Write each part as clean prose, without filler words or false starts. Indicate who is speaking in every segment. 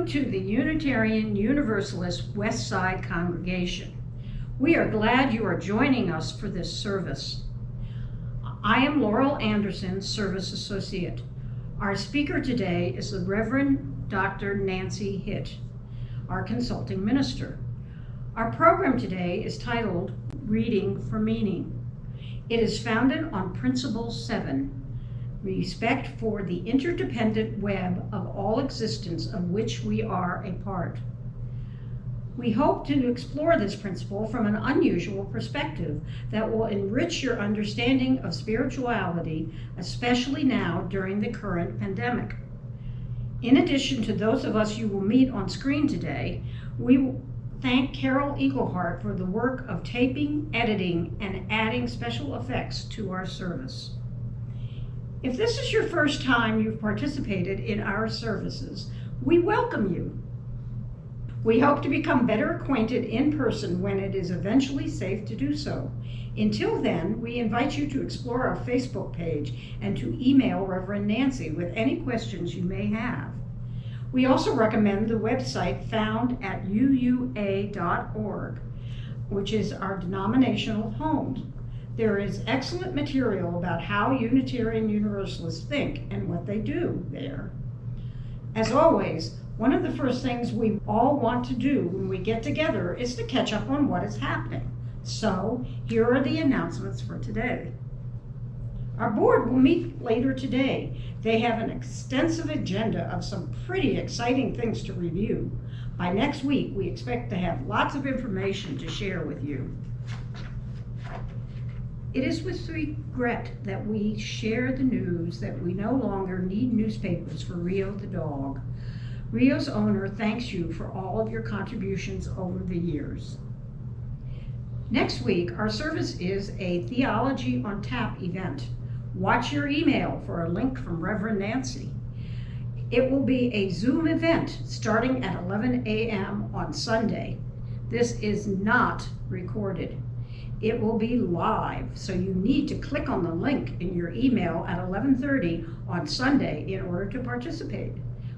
Speaker 1: to the Unitarian Universalist West Side Congregation. We are glad you are joining us for this service. I am Laurel Anderson, Service Associate. Our speaker today is the Reverend Dr. Nancy Hitt, our consulting minister. Our program today is titled Reading for Meaning. It is founded on Principle 7, respect for the interdependent web of all existence of which we are a part. We hope to explore this principle from an unusual perspective that will enrich your understanding of spirituality, especially now during the current pandemic. In addition to those of us you will meet on screen today, we thank Carol Eaglehart for the work of taping, editing, and adding special effects to our service. If this is your first time you've participated in our services, we welcome you. We hope to become better acquainted in person when it is eventually safe to do so. Until then, we invite you to explore our Facebook page and to email Reverend Nancy with any questions you may have. We also recommend the website found at uua.org, which is our denominational home. There is excellent material about how Unitarian Universalists think and what they do there. As always, one of the first things we all want to do when we get together is to catch up on what is happening. So here are the announcements for today. Our board will meet later today. They have an extensive agenda of some pretty exciting things to review. By next week, we expect to have lots of information to share with you. It is with regret that we share the news that we no longer need newspapers for Rio the dog. Rio's owner thanks you for all of your contributions over the years. Next week, our service is a Theology on Tap event. Watch your email for a link from Reverend Nancy. It will be a Zoom event starting at 11 a.m. on Sunday. This is not recorded. It will be live, so you need to click on the link in your email at 11:30 on Sunday in order to participate.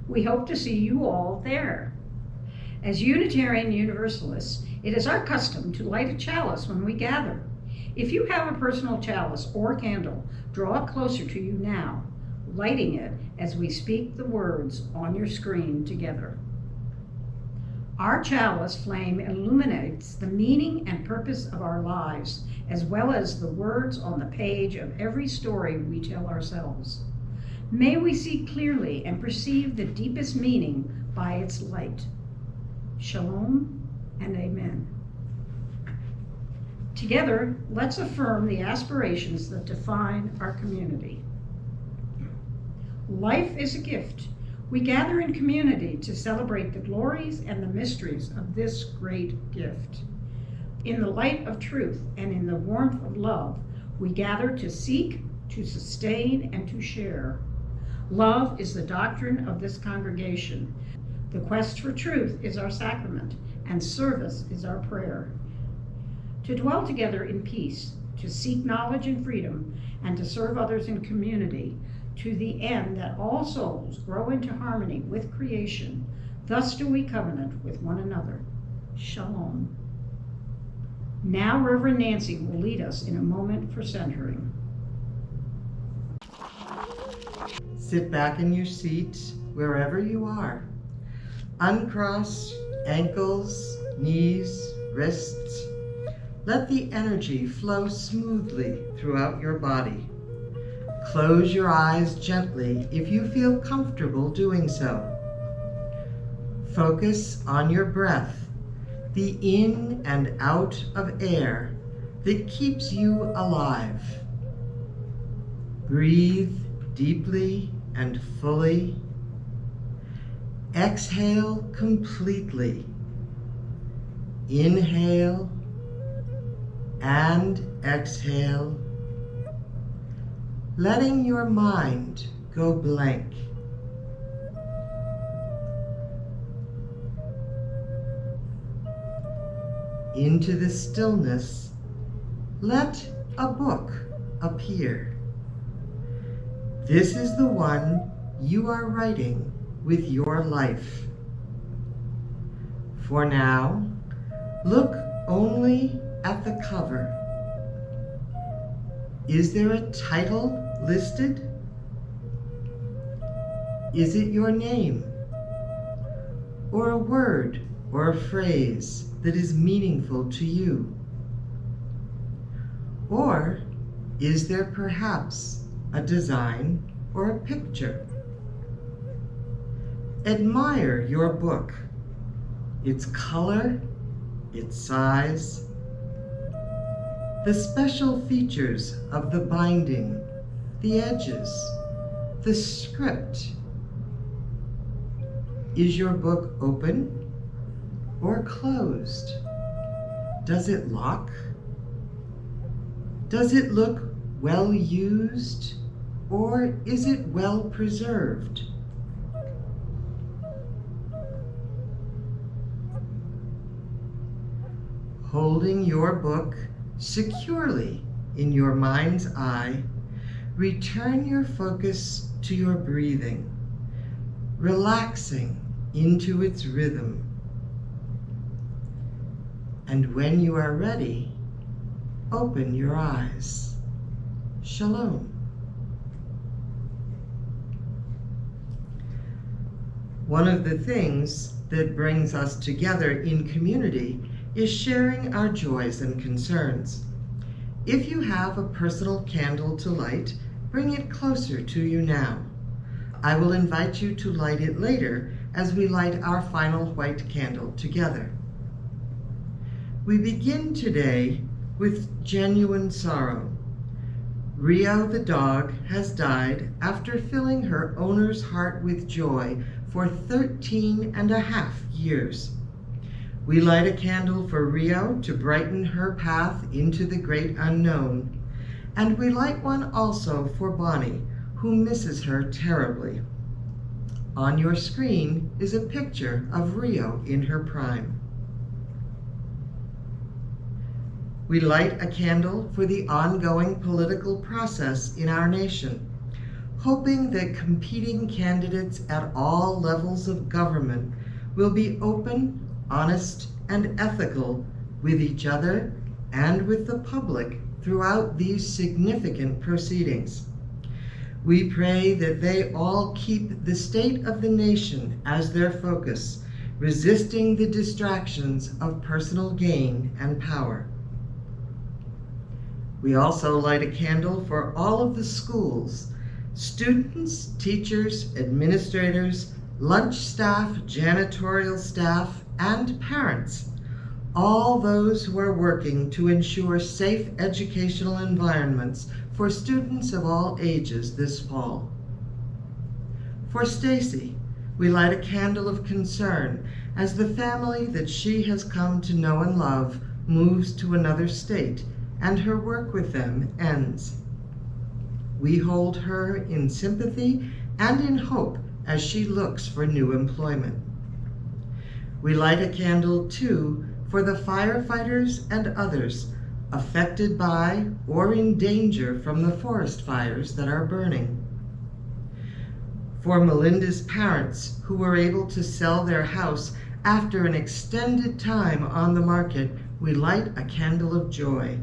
Speaker 1: We hope to see you all there. As Unitarian Universalists, it is our custom to light a chalice when we gather. If you have a personal chalice or candle, draw it closer to you now, lighting it as we speak the words on your screen together. Our chalice flame illuminates the meaning and purpose of our lives, as well as the words on the page of every story we tell ourselves. May we see clearly and perceive the deepest meaning by its light. Shalom and amen. Together, let's affirm the aspirations that define our community. Life is a gift. We gather in community to celebrate the glories and the mysteries of this great gift. In the light of truth and in the warmth of love, we gather to seek, to sustain, and to share. Love is the doctrine of this congregation. The quest for truth is our sacrament, and service is our prayer. To dwell together in peace, to seek knowledge and freedom, and to serve others in community, to the end that all souls grow into harmony with creation. Thus do we covenant with one another. Shalom. Now Reverend Nancy will lead us in a moment for centering.
Speaker 2: Sit back in your seat wherever you are. Uncross ankles, knees, wrists. Let the energy flow smoothly throughout your body. Close your eyes gently if you feel comfortable doing so. Focus on your breath, the in and out of air that keeps you alive. Breathe deeply and fully. Exhale completely. Inhale and exhale, letting your mind go blank. Into the stillness, let a book appear. This is the one you are writing with your life. For now, look only at the cover. Is there a title listed? Is it your name? Or a word or a phrase that is meaningful to you? Or is there perhaps a design or a picture? Admire your book, its color, its size, the special features of the binding, the edges, the script. Is your book open or closed? Does it lock? Does it look well used, or is it well preserved? Holding your book securely in your mind's eye, return your focus to your breathing, relaxing into its rhythm. And when you are ready, open your eyes. Shalom. One of the things that brings us together in community is sharing our joys and concerns. If you have a personal candle to light, bring it closer to you now. I will invite you to light it later as we light our final white candle together. We begin today with genuine sorrow. Rio the dog has died after filling her owner's heart with joy for 13.5 years. We light a candle for Rio to brighten her path into the great unknown, and we light one also for Bonnie, who misses her terribly. On your screen is a picture of Rio in her prime. We light a candle for the ongoing political process in our nation, hoping that competing candidates at all levels of government will be open, honest, and ethical with each other and with the public throughout these significant proceedings. We pray that they all keep the state of the nation as their focus, resisting the distractions of personal gain and power. We also light a candle for all of the schools, students, teachers, administrators, lunch staff, janitorial staff, and parents, all those who are working to ensure safe educational environments for students of all ages this fall. For Stacy, we light a candle of concern as the family that she has come to know and love moves to another state and her work with them ends. We hold her in sympathy and in hope as she looks for new employment. We light a candle, too, for the firefighters and others affected by or in danger from the forest fires that are burning. For Melinda's parents who were able to sell their house after an extended time on the market, we light a candle of joy.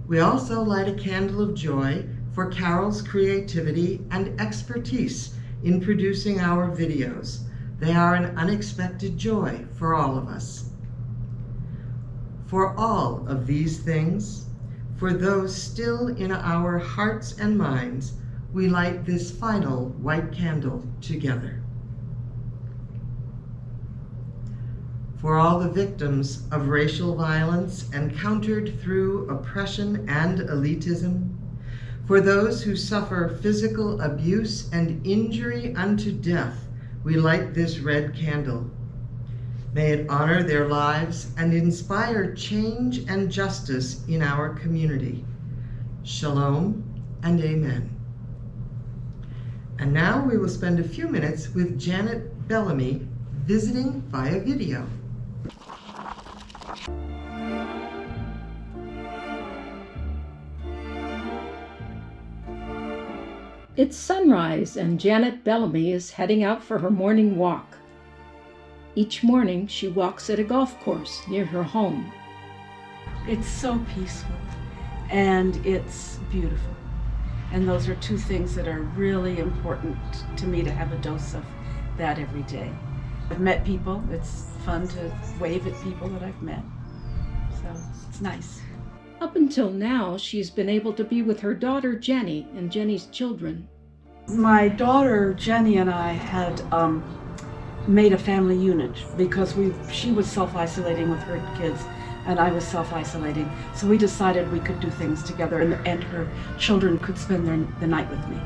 Speaker 2: We also light a candle of joy for Carol's creativity and expertise in producing our videos. They are an unexpected joy for all of us. For all of these things, for those still in our hearts and minds, we light this final white candle together. For all the victims of racial violence encountered through oppression and elitism, for those who suffer physical abuse and injury unto death, we light this red candle. May it honor their lives and inspire change and justice in our community. Shalom and amen. And now we will spend a few minutes with Janet Bellamy visiting via video.
Speaker 3: It's sunrise and Janet Bellamy is heading out for her morning walk.
Speaker 1: Each morning, she walks at a golf course near her home.
Speaker 3: It's so peaceful and it's beautiful. And those are two things that are really important to me, to have a dose of that every day. I've met people. It's fun to wave at people that I've met. So it's nice.
Speaker 1: Up until now, she's been able to be with her daughter Jenny and Jenny's children.
Speaker 3: My daughter Jenny and I had made a family unit because she was self-isolating with her kids and I was self-isolating. So we decided we could do things together, and her children could spend the night with me.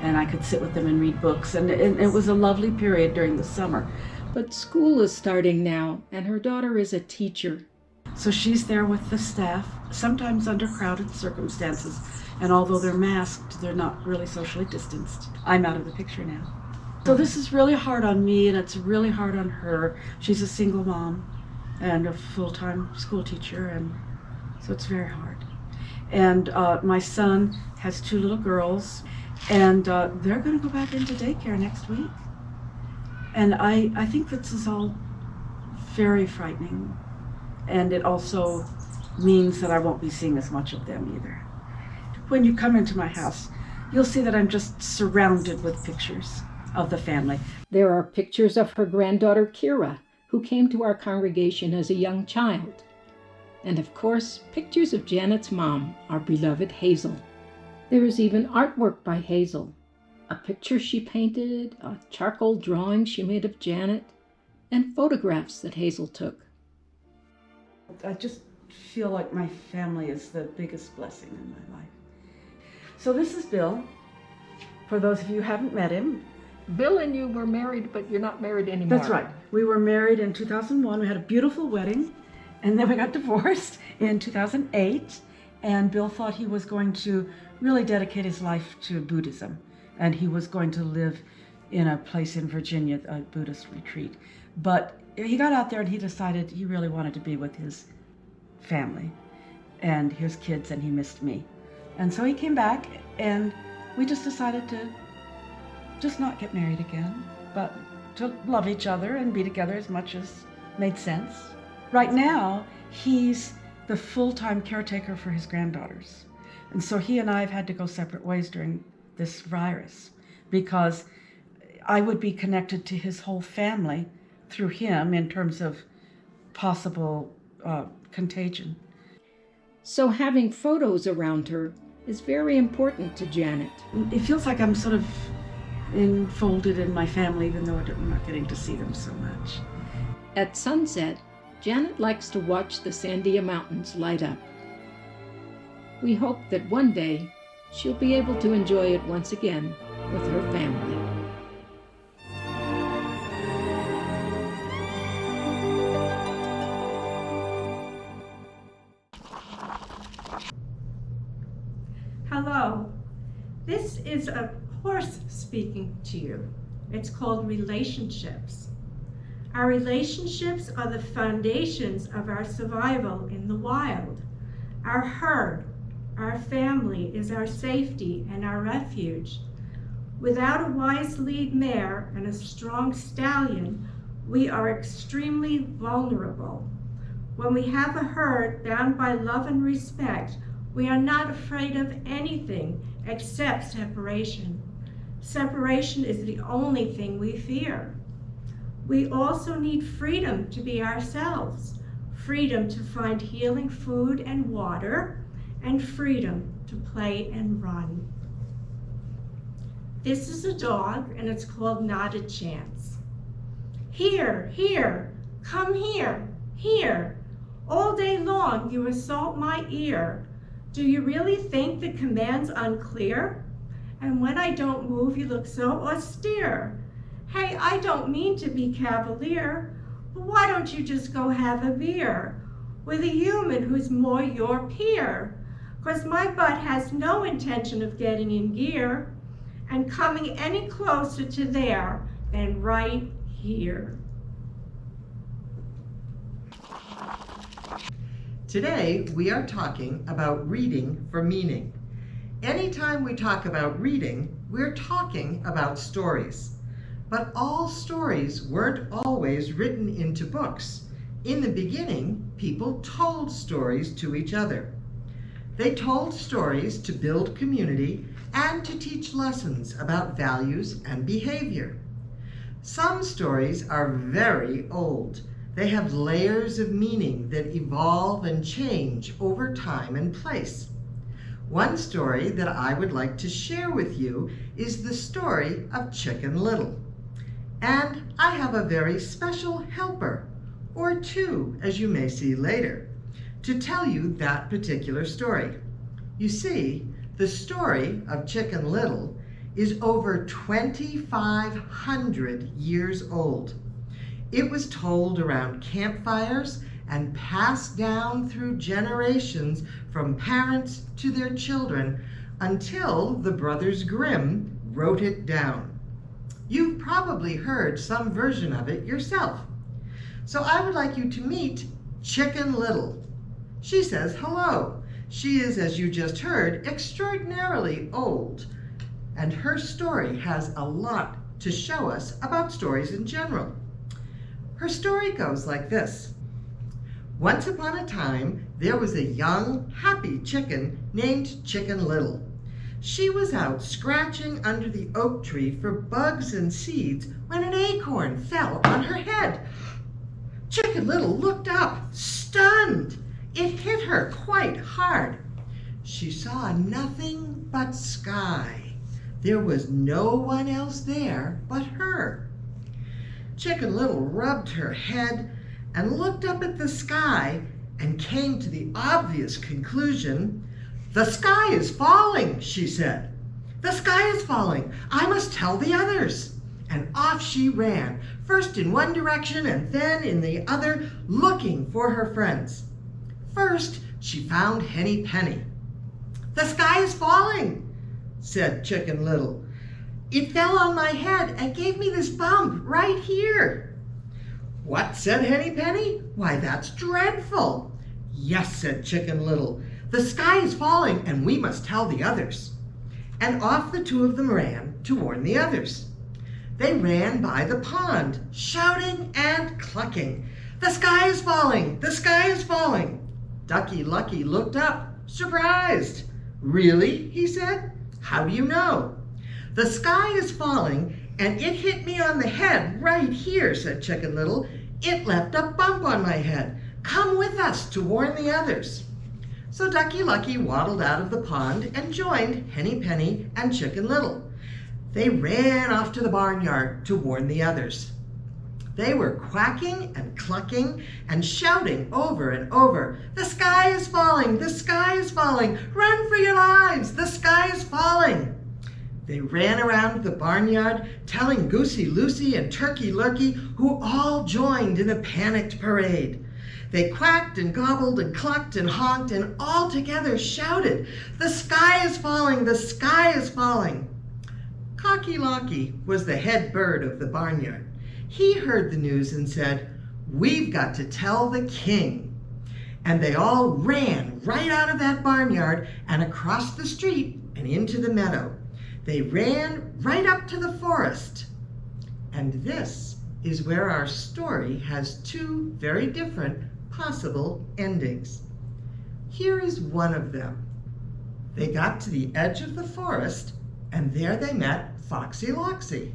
Speaker 3: And I could sit with them and read books, and it was a lovely period during the summer.
Speaker 1: But school is starting now, and her daughter is a teacher.
Speaker 3: So she's there with the staff, sometimes under crowded circumstances. And although they're masked, they're not really socially distanced. I'm out of the picture now. So this is really hard on me, and it's really hard on her. She's a single mom and a full-time school teacher, and so it's very hard. And my son has 2 little girls, and they're going to go back into daycare next week. And I think this is all very frightening, and it also means that I won't be seeing as much of them either. When you come into my house, you'll see that I'm just surrounded with pictures of the family.
Speaker 1: There are pictures of her granddaughter Kira, who came to our congregation as a young child. And of course, pictures of Janet's mom, our beloved Hazel. There is even artwork by Hazel, a picture she painted, a charcoal drawing she made of Janet, and photographs that Hazel took.
Speaker 3: I just feel like my family is the biggest blessing in my life. So this is Bill. For those of you who haven't met him,
Speaker 1: Bill and you were married, but you're not married anymore.
Speaker 3: that's right. We were married in 2001. We had a beautiful wedding, and then we got divorced in 2008. And Bill thought he was going to really dedicate his life to Buddhism, and he was going to live in a place in Virginia, a Buddhist retreat. But he got out there and he decided he really wanted to be with his family and his kids, and he missed me. And so he came back, and we just decided to just not get married again, but to love each other and be together as much as made sense. Right now, he's the full-time caretaker for his granddaughters. And so he and I have had to go separate ways during this virus, because I would be connected to his whole family through him in terms of possible contagion.
Speaker 1: So having photos around her is very important to Janet.
Speaker 3: It feels like I'm sort of enfolded in my family, even though I'm not getting to see them so much.
Speaker 1: At sunset, Janet likes to watch the Sandia Mountains light up. We hope that one day she'll be able to enjoy it once again with her family.
Speaker 4: Hello, this is a horse speaking to you. It's called relationships. Our relationships are the foundations of our survival in the wild. Our herd, our family is our safety and our refuge. Without a wise lead mare and a strong stallion, we are extremely vulnerable. When we have a herd bound by love and respect, we are not afraid of anything except separation. Separation is the only thing we fear. We also need freedom to be ourselves, freedom to find healing food and water, and freedom to play and run. This is a dog, and it's called Not a Chance. Here, here, come here, here. All day long you assault my ear. Do you really think the command's unclear? And when I don't move, you look so austere. Hey, I don't mean to be cavalier, but why don't you just go have a beer with a human who's more your peer? 'Cause my butt has no intention of getting in gear and coming any closer to there than right here.
Speaker 2: Today, we are talking about reading for meaning. Anytime we talk about reading, we're talking about stories. But all stories weren't always written into books. In the beginning, people told stories to each other. They told stories to build community and to teach lessons about values and behavior. Some stories are very old. They have layers of meaning that evolve and change over time and place. One story that I would like to share with you is the story of Chicken Little. And I have a very special helper, or two, as you may see later, to tell you that particular story. You see, the story of Chicken Little is over 2,500 years old. It was told around campfires and passed down through generations from parents to their children until the Brothers Grimm wrote it down. You've probably heard some version of it yourself. So I would like you to meet Chicken Little. She says hello. She is, as you just heard, extraordinarily old, and her story has a lot to show us about stories in general. Her story goes like this. Once upon a time, there was a young, happy chicken named Chicken Little. She was out scratching under the oak tree for bugs and seeds when an acorn fell on her head. Chicken Little looked up, stunned. It hit her quite hard. She saw nothing but sky. There was no one else there but her. Chicken Little rubbed her head and looked up at the sky and came to the obvious conclusion. "The sky is falling," she said. "The sky is falling. I must tell the others." And off she ran, first in one direction and then in the other, looking for her friends. First, she found Henny Penny. "The sky is falling," said Chicken Little. "It fell on my head and gave me this bump right here." "What?" said Henny Penny. "Why, that's dreadful." "Yes," said Chicken Little. "The sky is falling and we must tell the others." And off the two of them ran to warn the others. They ran by the pond, shouting and clucking. "The sky is falling! The sky is falling!" Ducky Lucky looked up, surprised. "Really?" he said. "How do you know?" "The sky is falling, and it hit me on the head right here," said Chicken Little. "It left a bump on my head. Come with us to warn the others." So Ducky Lucky waddled out of the pond and joined Henny Penny and Chicken Little. They ran off to the barnyard to warn the others. They were quacking and clucking and shouting over and over, "The sky is falling! The sky is falling! Run for your lives! The sky is falling!" They ran around the barnyard, telling Goosey Lucy and Turkey Lurkey, who all joined in a panicked parade. They quacked and gobbled and clucked and honked and all together shouted, "The sky is falling! The sky is falling!" Cocky Locky was the head bird of the barnyard. He heard the news and said, "We've got to tell the king." And they all ran right out of that barnyard and across the street and into the meadow. They ran right up to the forest. And this is where our story has two very different possible endings. Here is one of them. They got to the edge of the forest, and there they met Foxy Loxy.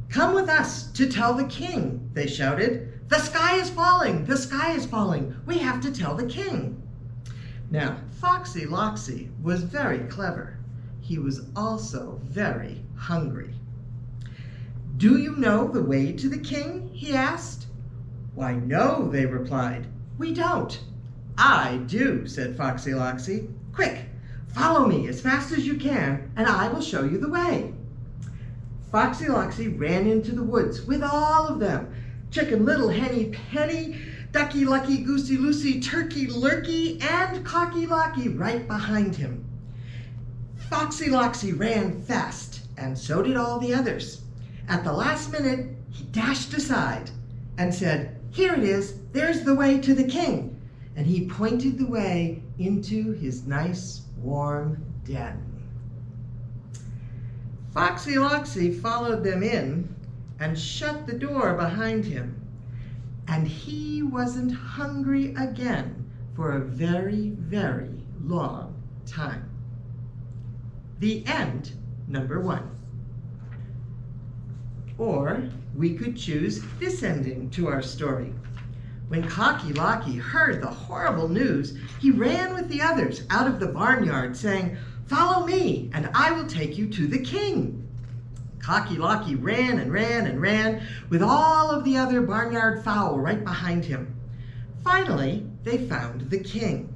Speaker 2: "Come with us to tell the king," they shouted. "The sky is falling! The sky is falling! We have to tell the king!" Now, Foxy Loxy was very clever. He was also very hungry. "Do you know the way to the king?" he asked. "Why, no," they replied. "We don't." "I do," said Foxy Loxy. "Quick, follow me as fast as you can, and I will show you the way." Foxy Loxy ran into the woods with all of them. Chicken Little, Henny Penny, Ducky Lucky, Goosey Lucy, Turkey Lurkey, and Cocky Locky right behind him. Foxy Loxy ran fast, and so did all the others. At the last minute, he dashed aside and said, "Here it is, there's the way to the king." And he pointed the way into his nice, warm den. Foxy Loxy followed them in and shut the door behind him, and he wasn't hungry again for a very, very long time. The end, number 1. Or we could choose this ending to our story. When Cocky Locky heard the horrible news, he ran with the others out of the barnyard, saying, "Follow me, and I will take you to the king." Cocky Locky ran and ran and ran, with all of the other barnyard fowl right behind him. Finally, they found the king.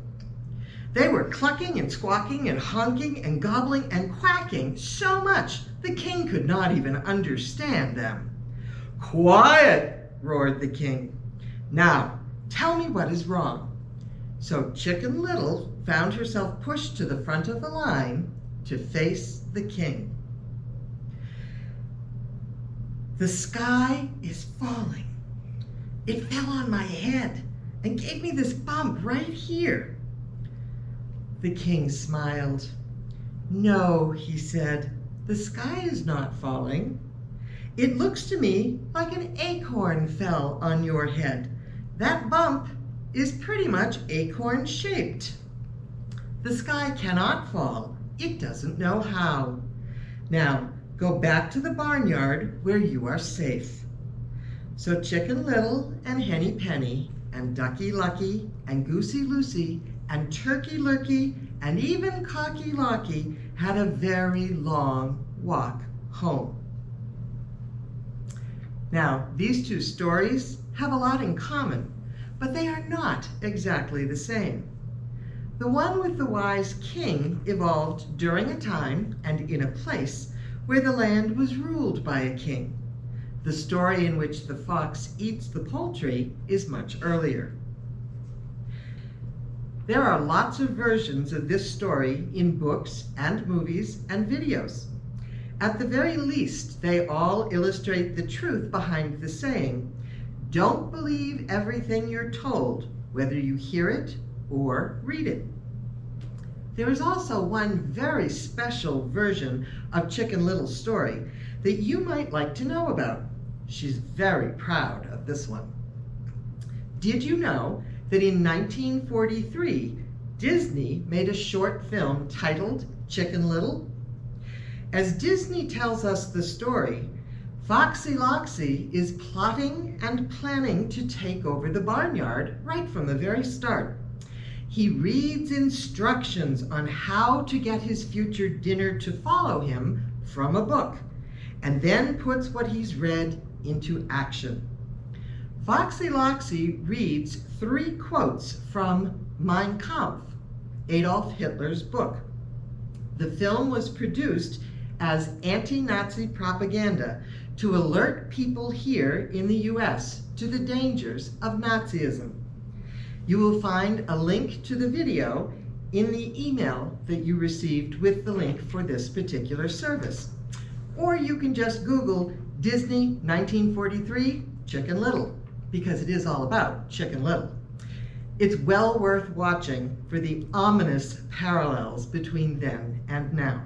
Speaker 2: They were clucking and squawking and honking and gobbling and quacking so much the king could not even understand them. "Quiet!" roared the king. "Now, tell me what is wrong." So Chicken Little found herself pushed to the front of the line to face the king. "The sky is falling. It fell on my head and gave me this bump right here." The king smiled. "No," he said, "the sky is not falling. It looks to me like an acorn fell on your head. That bump is pretty much acorn-shaped. The sky cannot fall. It doesn't know how. Now, go back to the barnyard where you are safe." So Chicken Little and Henny Penny and Ducky Lucky and Goosey Lucy and Turkey Lurkey and even Cocky Locky had a very long walk home. Now, these two stories have a lot in common, but they are not exactly the same. The one with the wise king evolved during a time and in a place where the land was ruled by a king. The story in which the fox eats the poultry is much earlier. There are lots of versions of this story in books and movies and videos. At the very least, they all illustrate the truth behind the saying, "Don't believe everything you're told, whether you hear it or read it." There is also one very special version of Chicken Little's story that you might like to know about. She's very proud of this one. Did you know that in 1943, Disney made a short film titled Chicken Little? As Disney tells us the story, Foxy Loxy is plotting and planning to take over the barnyard right from the very start. He reads instructions on how to get his future dinner to follow him from a book, and then puts what he's read into action. Foxy Loxy reads 3 quotes from Mein Kampf, Adolf Hitler's book. The film was produced as anti-Nazi propaganda to alert people here in the US to the dangers of Nazism. You will find a link to the video in the email that you received with the link for this particular service. Or you can just Google Disney 1943 Chicken Little, because it is all about Chicken Little. It's well worth watching for the ominous parallels between then and now.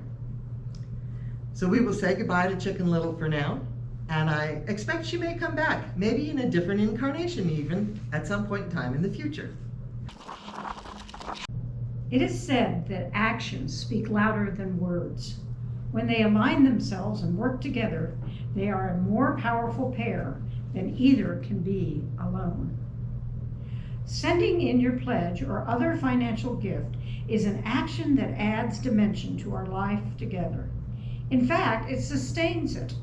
Speaker 2: So we will say goodbye to Chicken Little for now, and I expect she may come back, maybe in a different incarnation even, at some point in time in the future.
Speaker 1: It is said that actions speak louder than words. When they align themselves and work together, they are a more powerful pair than either can be alone. Sending in your pledge or other financial gift is an action that adds dimension to our life together. In fact, it sustains it.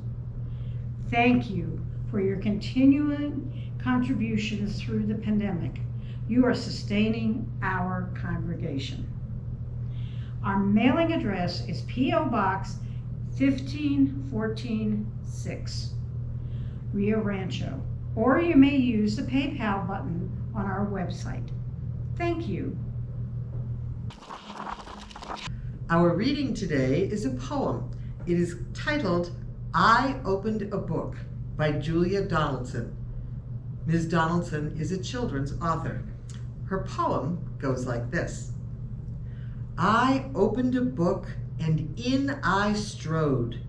Speaker 1: Thank you for your continuing contributions through the pandemic. You are sustaining our congregation. Our mailing address is P.O. Box 15146, Rio Rancho, or you may use the PayPal button on our website. Thank you.
Speaker 2: Our reading today is a poem. It is titled I Opened a Book by Julia Donaldson. Ms. Donaldson is a children's author. Her poem goes like this. I opened a book and in I strode,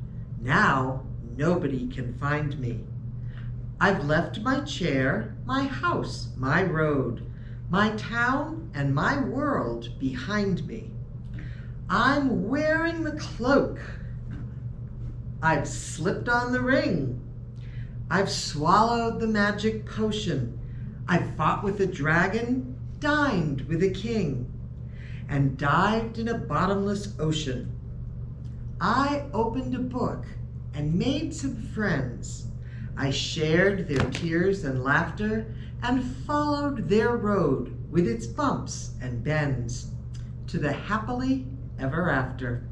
Speaker 2: Now nobody can find me. I've left my chair, my house, my road, my town, and my world behind me. I'm wearing the cloak. I've slipped on the ring. I've swallowed the magic potion. I've fought with a dragon, dined with a king, and dived in a bottomless ocean. I opened a book and made some friends. I shared their tears and laughter and followed their road with its bumps and bends to the happily ever after.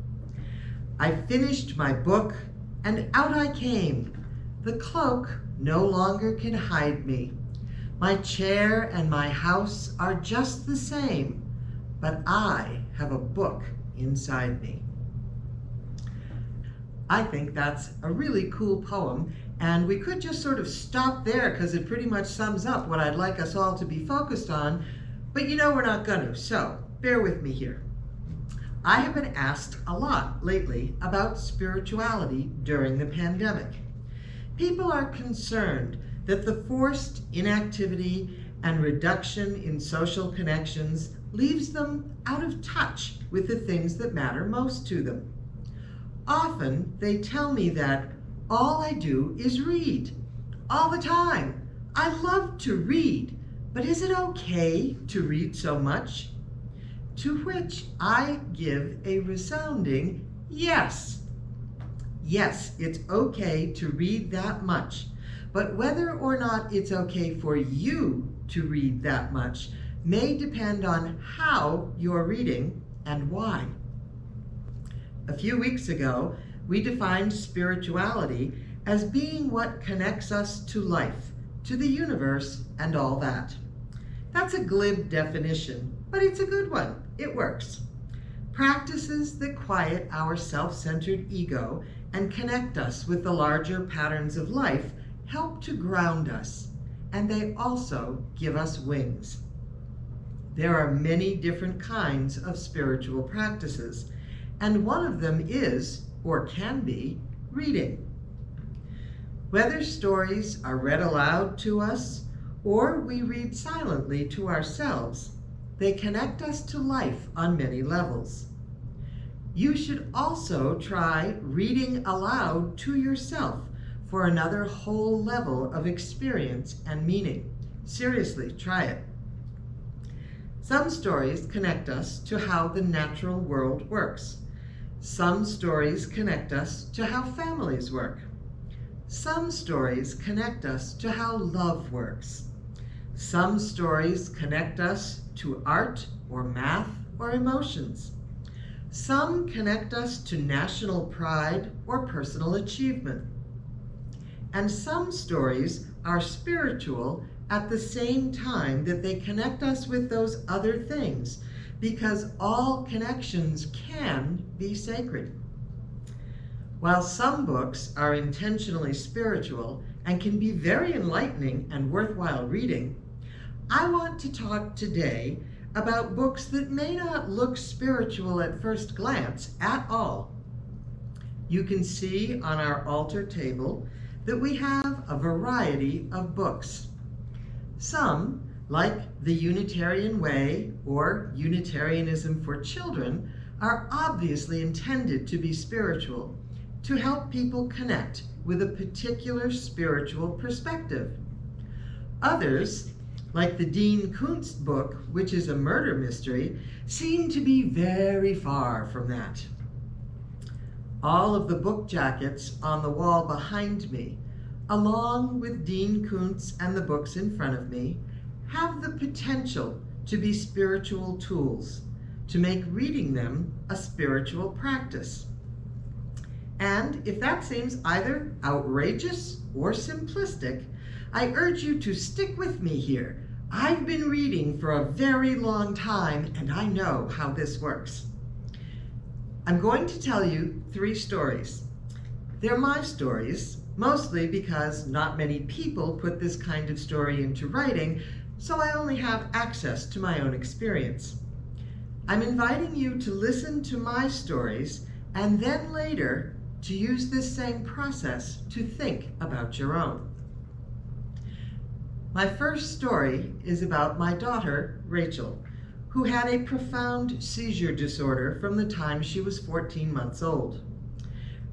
Speaker 2: I finished my book and out I came. The cloak no longer can hide me. My chair and my house are just the same, but I have a book inside me. I think that's a really cool poem, and we could just sort of stop there because it pretty much sums up what I'd like us all to be focused on, but you know we're not going to, so bear with me here. I have been asked a lot lately about spirituality during the pandemic. People are concerned that the forced inactivity and reduction in social connections leaves them out of touch with the things that matter most to them. Often they tell me that all I do is read, all the time. I love to read, but is it okay to read so much? To which I give a resounding yes. Yes, it's okay to read that much, but whether or not it's okay for you to read that much may depend on how you're reading and why. A few weeks ago, we defined spirituality as being what connects us to life, to the universe, and all that. That's a glib definition, but it's a good one. It works. Practices that quiet our self-centered ego and connect us with the larger patterns of life help to ground us, and they also give us wings. There are many different kinds of spiritual practices, and one of them is, or can be, reading. Whether stories are read aloud to us or we read silently to ourselves, they connect us to life on many levels. You should also try reading aloud to yourself for another whole level of experience and meaning. Seriously, try it. Some stories connect us to how the natural world works. Some stories connect us to how families work. Some stories connect us to how love works. Some stories connect us to art or math or emotions. Some connect us to national pride or personal achievement. And some stories are spiritual at the same time that they connect us with those other things, because all connections can be sacred. While some books are intentionally spiritual and can be very enlightening and worthwhile reading, I want to talk today about books that may not look spiritual at first glance at all. You can see on our altar table that we have a variety of books. Some, like The Unitarian Way or Unitarianism for Children, are obviously intended to be spiritual, to help people connect with a particular spiritual perspective. Others, like the Dean Koontz book, which is a murder mystery, seem to be very far from that. All of the book jackets on the wall behind me, along with Dean Koontz and the books in front of me, have the potential to be spiritual tools, to make reading them a spiritual practice. And if that seems either outrageous or simplistic, I urge you to stick with me here. I've been reading for a very long time, and I know how this works. I'm going to tell you 3 stories. They're my stories, mostly because not many people put this kind of story into writing, so I only have access to my own experience. I'm inviting you to listen to my stories and then later to use this same process to think about your own. My first story is about my daughter, Rachel, who had a profound seizure disorder from the time she was 14 months old.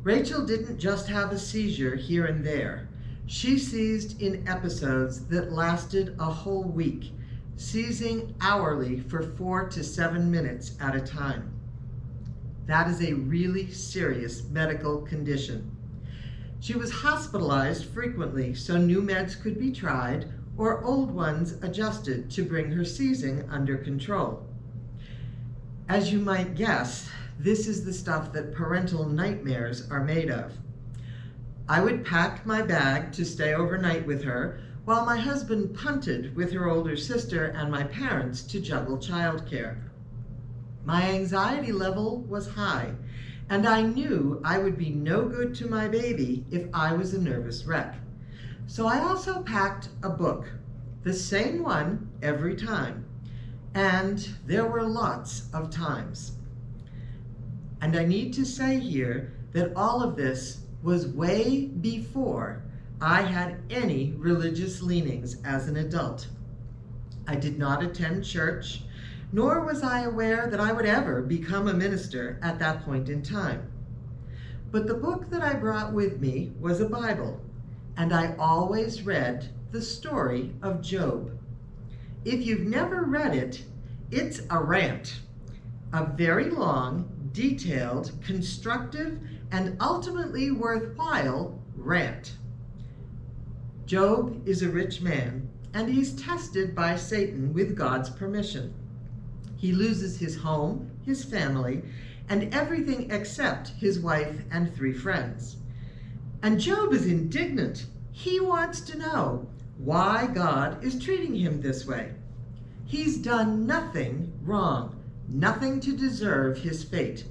Speaker 2: Rachel didn't just have a seizure here and there. She seized in episodes that lasted a whole week, seizing hourly for 4 to 7 minutes at a time. That is a really serious medical condition. She was hospitalized frequently so new meds could be tried or old ones adjusted to bring her seizing under control. As you might guess, this is the stuff that parental nightmares are made of. I would pack my bag to stay overnight with her, while my husband punted with her older sister and my parents to juggle childcare. My anxiety level was high, and I knew I would be no good to my baby if I was a nervous wreck. So I also packed a book, the same one every time, and there were lots of times. And I need to say here that all of this was way before I had any religious leanings as an adult. I did not attend church, nor was I aware that I would ever become a minister at that point in time. But the book that I brought with me was a Bible, and I always read the story of Job. If you've never read it, it's a rant, a very long, detailed, constructive, and ultimately worthwhile rant. Job is a rich man, and he's tested by Satan with God's permission. He loses his home, his family, and everything except his wife and 3 friends. And Job is indignant. He wants to know why God is treating him this way. He's done nothing wrong, nothing to deserve his fate.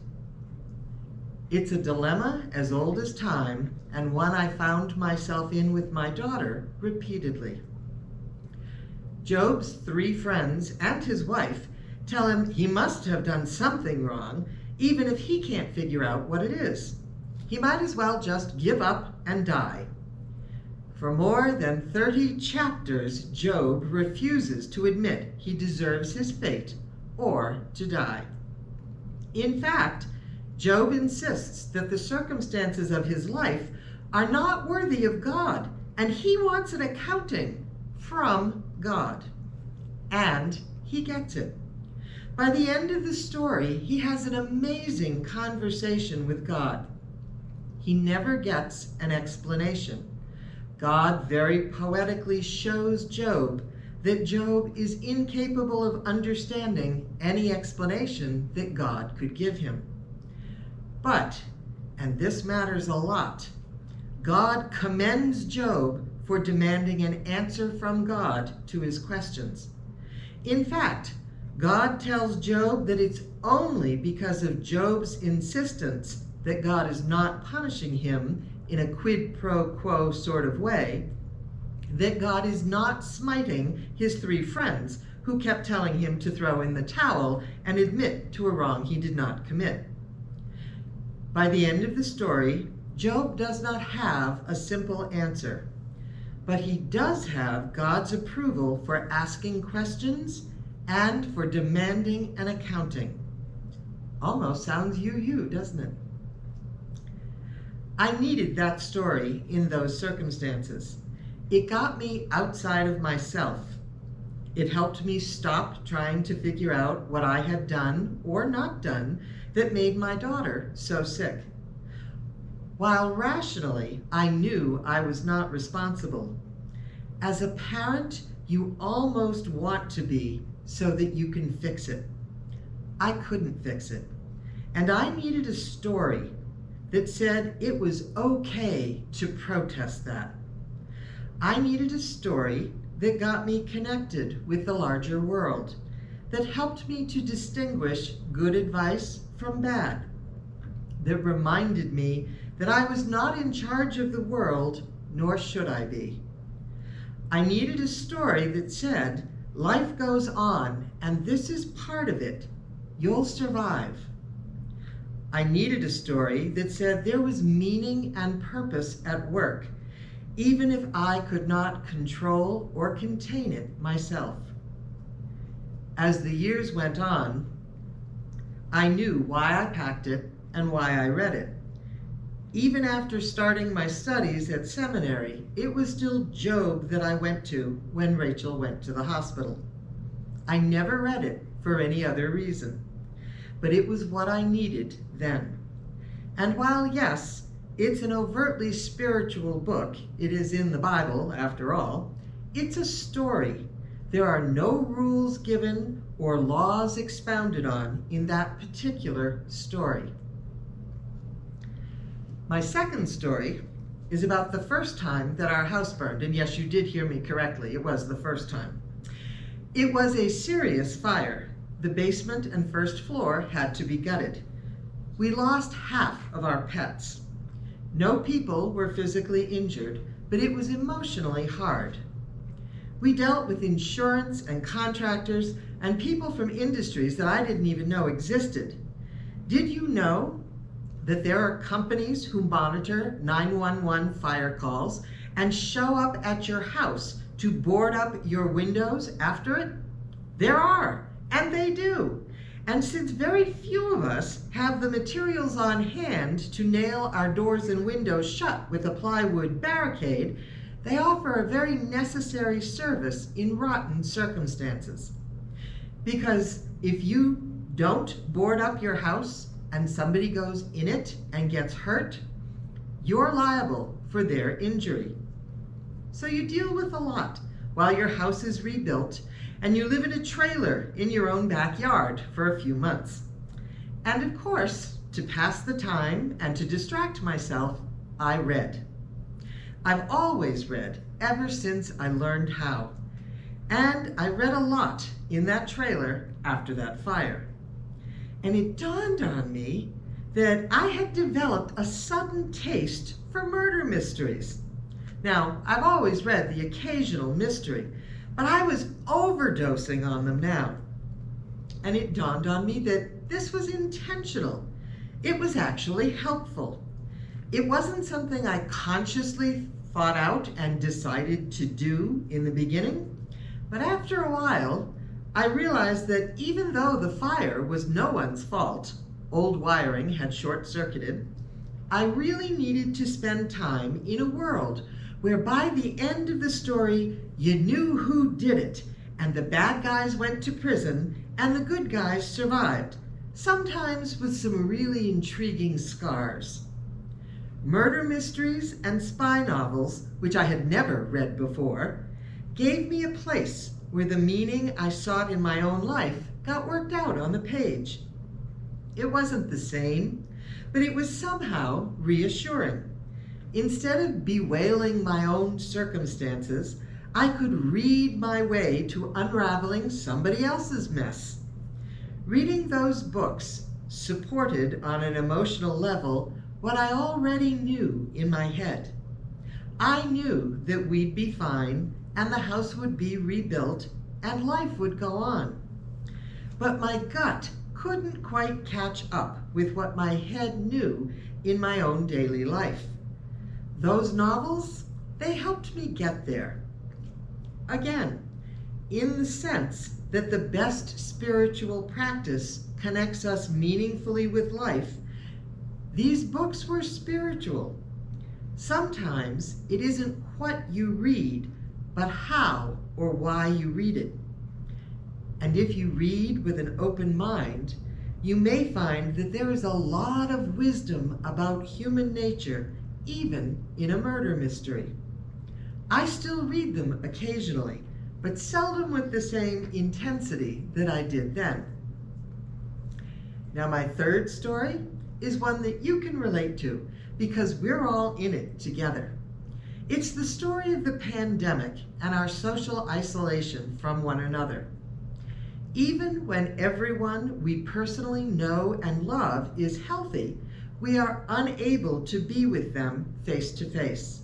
Speaker 2: It's a dilemma as old as time, and one I found myself in with my daughter repeatedly. Job's 3 friends and his wife tell him he must have done something wrong, even if he can't figure out what it is. He might as well just give up and die. For more than 30 chapters, Job refuses to admit he deserves his fate or to die. In fact, Job insists that the circumstances of his life are not worthy of God, and he wants an accounting from God. And he gets it. By the end of the story, he has an amazing conversation with God. He never gets an explanation. God very poetically shows Job that Job is incapable of understanding any explanation that God could give him. But, and this matters a lot, God commends Job for demanding an answer from God to his questions. In fact, God tells Job that it's only because of Job's insistence that God is not punishing him in a quid pro quo sort of way, that God is not smiting his 3 friends who kept telling him to throw in the towel and admit to a wrong he did not commit. By the end of the story, Job does not have a simple answer, but he does have God's approval for asking questions and for demanding an accounting. Almost sounds you, doesn't it? I needed that story in those circumstances. It got me outside of myself. It helped me stop trying to figure out what I had done or not done that made my daughter so sick. While rationally, I knew I was not responsible. As a parent, you almost want to be so that you can fix it. I couldn't fix it. And I needed a story that said it was okay to protest that. I needed a story that got me connected with the larger world, that helped me to distinguish good advice from bad, that reminded me that I was not in charge of the world, nor should I be. I needed a story that said, life goes on, and this is part of it. You'll survive. I needed a story that said there was meaning and purpose at work, even if I could not control or contain it myself. As the years went on, I knew why I packed it and why I read it. Even after starting my studies at seminary, it was still Job that I went to when Rachel went to the hospital. I never read it for any other reason, but it was what I needed then. And while, yes, it's an overtly spiritual book, it is in the Bible, after all, it's a story. There are no rules given or laws expounded on in that particular story. My second story is about the first time that our house burned, and yes, you did hear me correctly, it was the first time. It was a serious fire. The basement and first floor had to be gutted. We lost half of our pets. No people were physically injured, but it was emotionally hard. We dealt with insurance and contractors and people from industries that I didn't even know existed. Did you know that there are companies who monitor 911 fire calls and show up at your house to board up your windows after it? There are, and they do. And since very few of us have the materials on hand to nail our doors and windows shut with a plywood barricade, they offer a very necessary service in rotten circumstances. Because if you don't board up your house and somebody goes in it and gets hurt, you're liable for their injury. So you deal with a lot while your house is rebuilt and you live in a trailer in your own backyard for a few months. And of course, to pass the time and to distract myself, I read. I've always read ever since I learned how. And I read a lot in that trailer after that fire. And it dawned on me that I had developed a sudden taste for murder mysteries. Now, I've always read the occasional mystery, but I was overdosing on them now. And it dawned on me that this was intentional. It was actually helpful. It wasn't something I consciously thought out and decided to do in the beginning, but after a while, I realized that even though the fire was no one's fault, old wiring had short-circuited, I really needed to spend time in a world where by the end of the story, you knew who did it, and the bad guys went to prison, and the good guys survived, sometimes with some really intriguing scars. Murder mysteries and spy novels, which I had never read before, gave me a place where the meaning I sought in my own life got worked out on the page. It wasn't the same, but it was somehow reassuring. Instead of bewailing my own circumstances, I could read my way to unraveling somebody else's mess. Reading those books supported on an emotional level what I already knew in my head. I knew that we'd be fine and the house would be rebuilt and life would go on. But my gut couldn't quite catch up with what my head knew in my own daily life. Those novels, they helped me get there. Again, in the sense that the best spiritual practice connects us meaningfully with life, these books were spiritual. Sometimes it isn't what you read, but how or why you read it. And if you read with an open mind, you may find that there is a lot of wisdom about human nature, even in a murder mystery. I still read them occasionally, but seldom with the same intensity that I did then. Now, my third story is one that you can relate to because we're all in it together. It's the story of the pandemic and our social isolation from one another. Even when everyone we personally know and love is healthy, we are unable to be with them face to face.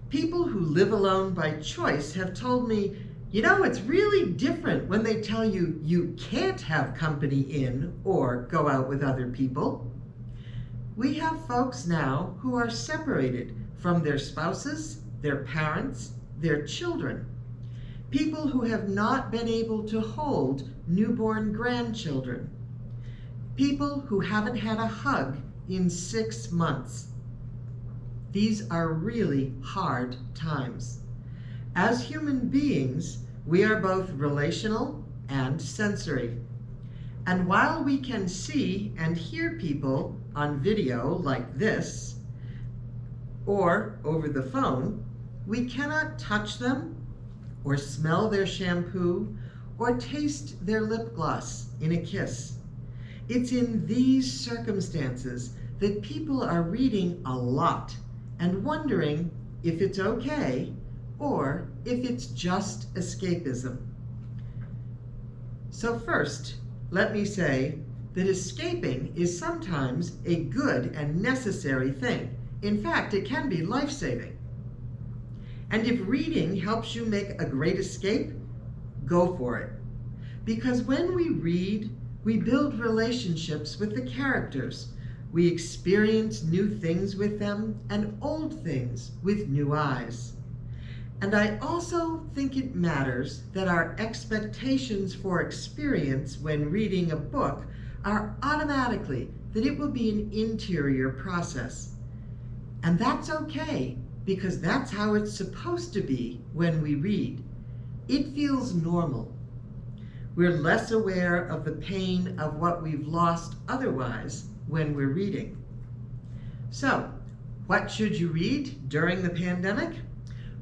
Speaker 2: People who live alone by choice have told me, you know, it's really different when they tell you you can't have company in or go out with other people. We have folks now who are separated from their spouses, their parents, their children. People who have not been able to hold newborn grandchildren. People who haven't had a hug in 6 months. These are really hard times. As human beings, we are both relational and sensory. And while we can see and hear people on video like this, or over the phone, we cannot touch them, or smell their shampoo, or taste their lip gloss in a kiss. It's in these circumstances that people are reading a lot and wondering if it's okay or if it's just escapism. So first, let me say that escaping is sometimes a good and necessary thing. In fact, it can be life-saving. And if reading helps you make a great escape, go for it. Because when we read, we build relationships with the characters. We experience new things with them and old things with new eyes. And I also think it matters that our expectations for experience when reading a book are automatically that it will be an interior process. And that's okay, because that's how it's supposed to be when we read. It feels normal. We're less aware of the pain of what we've lost otherwise when we're reading. So, what should you read during the pandemic?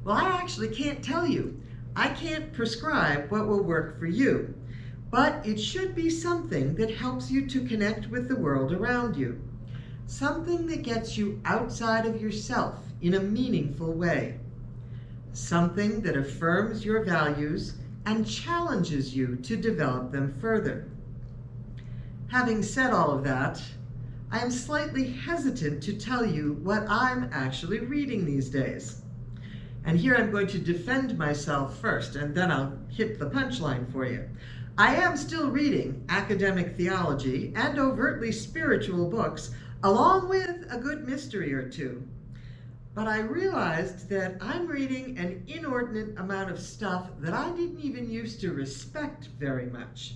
Speaker 2: Well, I actually can't tell you. I can't prescribe what will work for you, but it should be something that helps you to connect with the world around you. Something that gets you outside of yourself in a meaningful way. Something that affirms your values and challenges you to develop them further. Having said all of that, I am slightly hesitant to tell you what I'm actually reading these days. And here I'm going to defend myself first, and then I'll hit the punchline for you. I am still reading academic theology and overtly spiritual books, along with a good mystery or two. But I realized that I'm reading an inordinate amount of stuff that I didn't even used to respect very much.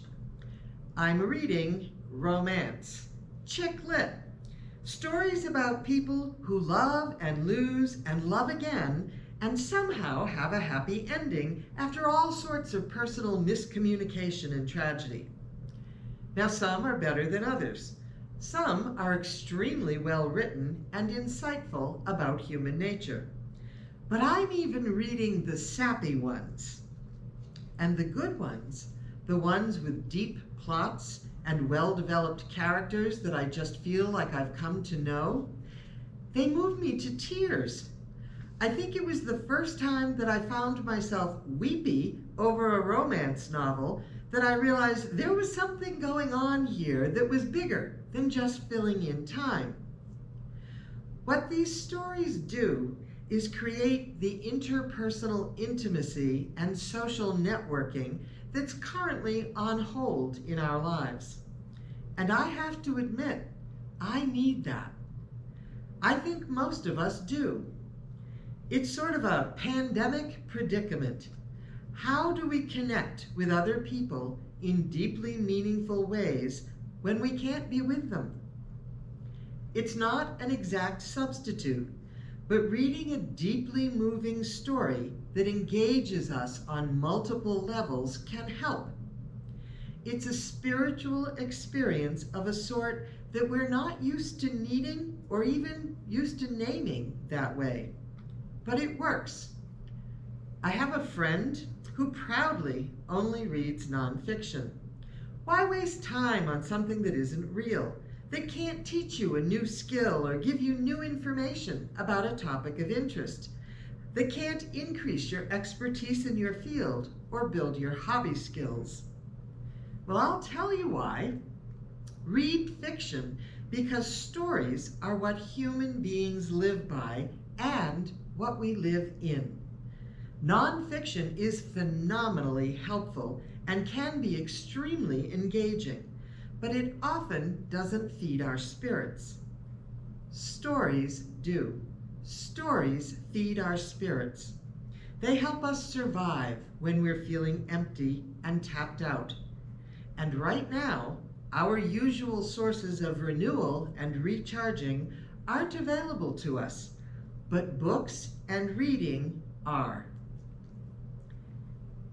Speaker 2: I'm reading romance, chick lit, stories about people who love and lose and love again and somehow have a happy ending after all sorts of personal miscommunication and tragedy. Now, some are better than others. Some are extremely well written and insightful about human nature. But I'm even reading the sappy ones. And the good ones, the ones with deep plots and well-developed characters that I just feel like I've come to know, they move me to tears. I think it was the first time that I found myself weepy over a romance novel that I realized there was something going on here that was bigger than just filling in time. What these stories do is create the interpersonal intimacy and social networking that's currently on hold in our lives. And I have to admit, I need that. I think most of us do. It's sort of a pandemic predicament. How do we connect with other people in deeply meaningful ways when we can't be with them? It's not an exact substitute, but reading a deeply moving story that engages us on multiple levels can help. It's a spiritual experience of a sort that we're not used to needing or even used to naming that way. But it works. I have a friend who proudly only reads nonfiction. Why waste time on something that isn't real, that can't teach you a new skill or give you new information about a topic of interest, that can't increase your expertise in your field or build your hobby skills? Well, I'll tell you why. Read fiction because stories are what human beings live by and what we live in. Nonfiction is phenomenally helpful and can be extremely engaging, but it often doesn't feed our spirits. Stories do. Stories feed our spirits. They help us survive when we're feeling empty and tapped out. And right now, our usual sources of renewal and recharging aren't available to us, but books and reading are.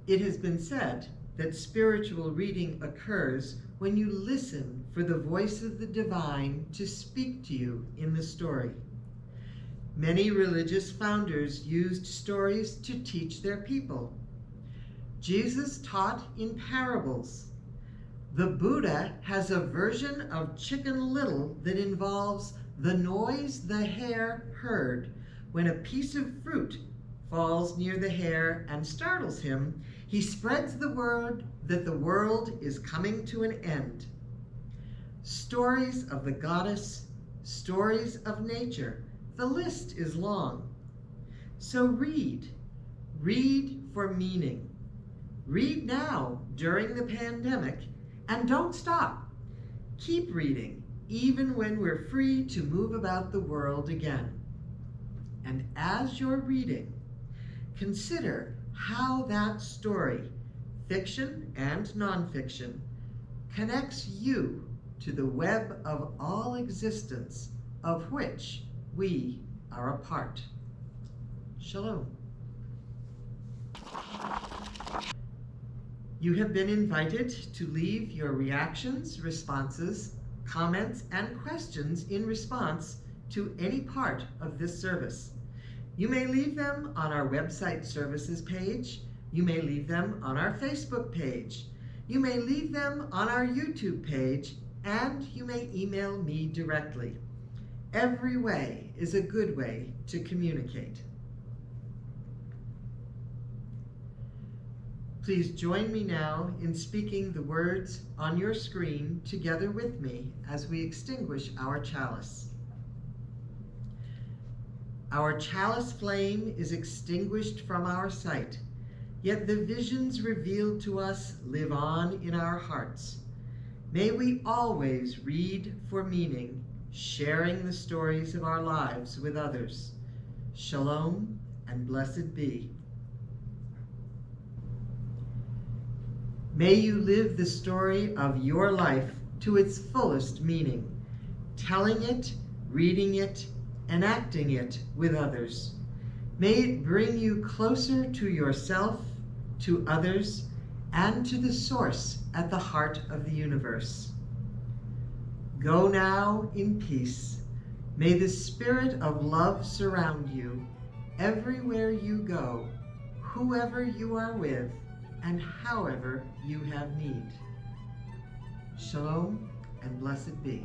Speaker 2: It has been said that spiritual reading occurs when you listen for the voice of the divine to speak to you in the story. Many religious founders used stories to teach their people. Jesus taught in parables. The Buddha has a version of Chicken Little that involves the noise the hare heard when a piece of fruit falls near the hare and startles him. He spreads the word that the world is coming to an end. Stories of the goddess, stories of nature. The list is long. So read. Read for meaning. Read now during the pandemic, and don't stop. Keep reading, even when we're free to move about the world again. And as you're reading, consider how that story, fiction and nonfiction, connects you to the web of all existence of which we are a part. Shalom. You have been invited to leave your reactions, responses, comments, and questions in response to any part of this service. You may leave them on our website services page. You may leave them on our Facebook page. You may leave them on our YouTube page, and you may email me directly. Every way is a good way to communicate. Please join me now in speaking the words on your screen together with me as we extinguish our chalice. Our chalice flame is extinguished from our sight, yet the visions revealed to us live on in our hearts. May we always read for meaning, sharing the stories of our lives with others. Shalom and blessed be. May you live the story of your life to its fullest meaning, telling it, reading it, enacting it with others. May it bring you closer to yourself, to others, and to the source at the heart of the universe. Go now in peace. May the spirit of love surround you everywhere you go, whoever you are with, and however you have need. Shalom and blessed be.